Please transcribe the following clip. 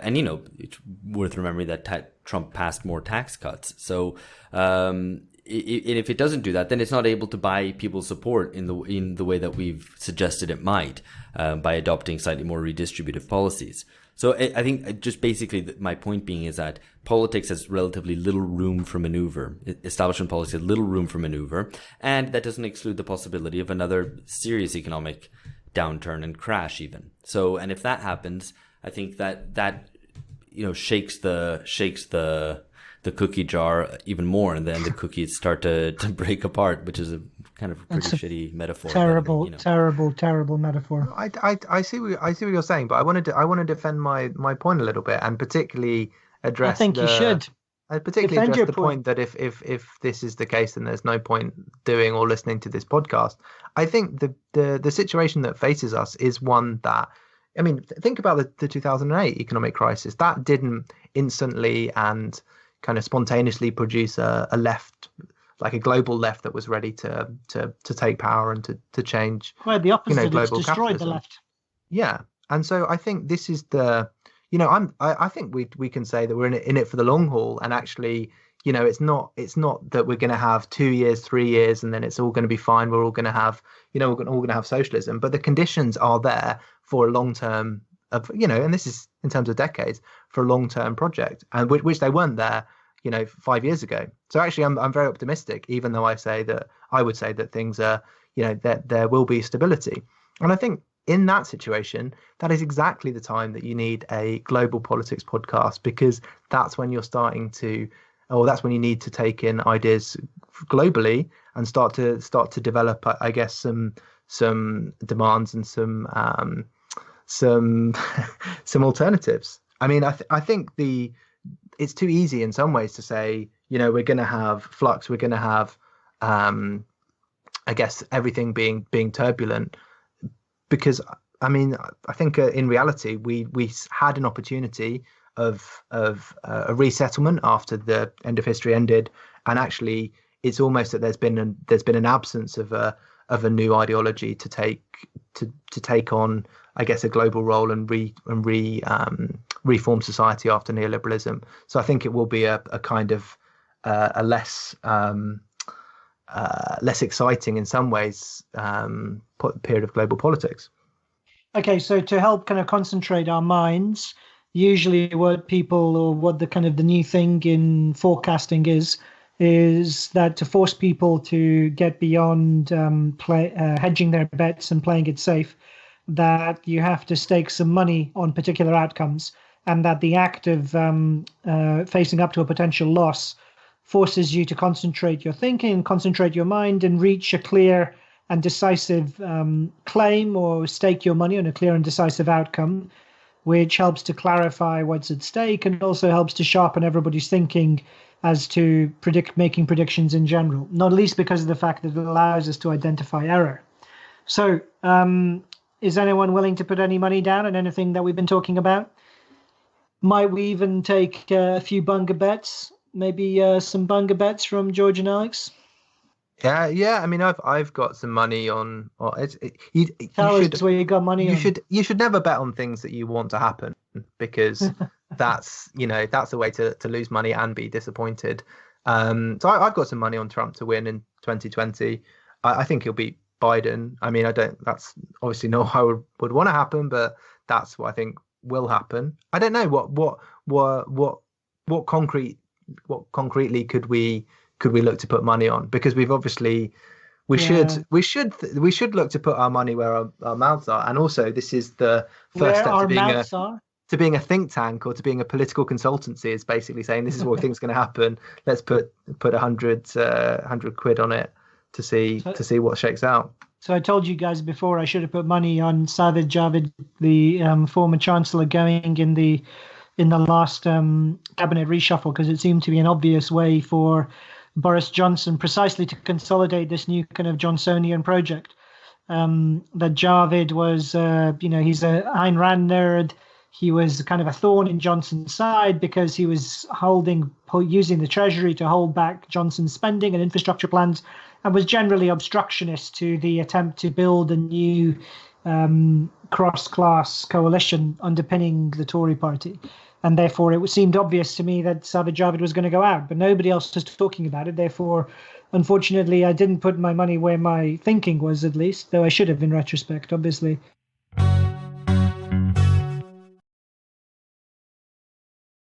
and it's worth remembering that Trump passed more tax cuts. So if it doesn't do that, then it's not able to buy people's support in the way that we've suggested it might, by adopting slightly more redistributive policies. So I think just basically my point being is that politics has relatively little room for maneuver. Establishment policy has little room for maneuver, and that doesn't exclude the possibility of another serious economic downturn and crash even. So, and if that happens, I think that shakes the cookie jar even more, and then the cookies start to break apart, which is a kind of pretty shitty metaphor. Terrible metaphor. I see what you're saying, but I want to defend my point a little bit, and particularly address. I think you should. I particularly address the point that if this is the case, then there's no point doing or listening to this podcast. I think the situation that faces us is one that, I mean, think about the 2008 economic crisis. That didn't instantly and kind of spontaneously produce a left, like a global left that was ready to take power and to change. Quite the opposite. Global it's destroyed capitalism. the left. Yeah, and so I think this is I think we can say that we're in it for the long haul, and actually, it's not that we're going to have 2 years, 3 years, and then it's all going to be fine. We're all going to have, we're all going to have socialism, but the conditions are there for a long term of, and this is in terms of decades, for a long term project, and which they weren't there, 5 years ago. So actually, I'm very optimistic, even though I would say that things are, that there will be stability, and I think in that situation, that is exactly the time that you need a global politics podcast, because that's when you're that's when you need to take in ideas globally and start to develop, I guess, some demands and some alternatives. I mean, I think it's too easy in some ways to say, we're going to have flux, we're going to have, I guess, everything being turbulent. Because, I mean, I think in reality, we had an opportunity of a resettlement after the end of history ended, and actually, it's almost that there's been an absence of a new ideology to take on, I guess, a global role and reform society after neoliberalism. So I think it will be a kind of a less exciting in some ways period of global politics. Okay, so to help kind of concentrate our minds, usually what the kind of the new thing in forecasting is that to force people to get beyond hedging their bets and playing it safe, that you have to stake some money on particular outcomes, and that the act of facing up to a potential loss forces you to concentrate your thinking, concentrate your mind, and reach a clear and decisive claim, or stake your money on a clear and decisive outcome, which helps to clarify what's at stake and also helps to sharpen everybody's thinking as to making predictions in general, not least because of the fact that it allows us to identify error. So is anyone willing to put any money down on anything that we've been talking about? Might we even take a few bunga bets? Maybe some bunga bets from George and Alex? Yeah. I mean, I've got some money on. Tell us where you got money on. You should never bet on things that you want to happen, because that's a way to lose money and be disappointed. So I've got some money on Trump to win in 2020. I think he'll beat Biden. I mean, that's obviously not how it would want to happen, but that's what I think will happen. I don't know what concretely could we look to put money on, because we've obviously we should look to put our money where our mouths are, and also this is the first step to being a think tank or to being a political consultancy, is basically saying this is what we think is going to happen. Let's put 100 quid on it to see what shakes out. So I told you guys before I should have put money on Sajid Javid, the former chancellor, going in the last cabinet reshuffle, because it seemed to be an obvious way for Boris Johnson precisely to consolidate this new kind of Johnsonian project. That Javid was, he's a Ayn Rand nerd. He was kind of a thorn in Johnson's side because he was using the Treasury to hold back Johnson's spending and infrastructure plans, and was generally obstructionist to the attempt to build a new cross-class coalition underpinning the Tory party. And therefore, it seemed obvious to me that Sajid Javid was going to go out, but nobody else was talking about it. Therefore, unfortunately, I didn't put my money where my thinking was, at least, though I should have in retrospect, obviously.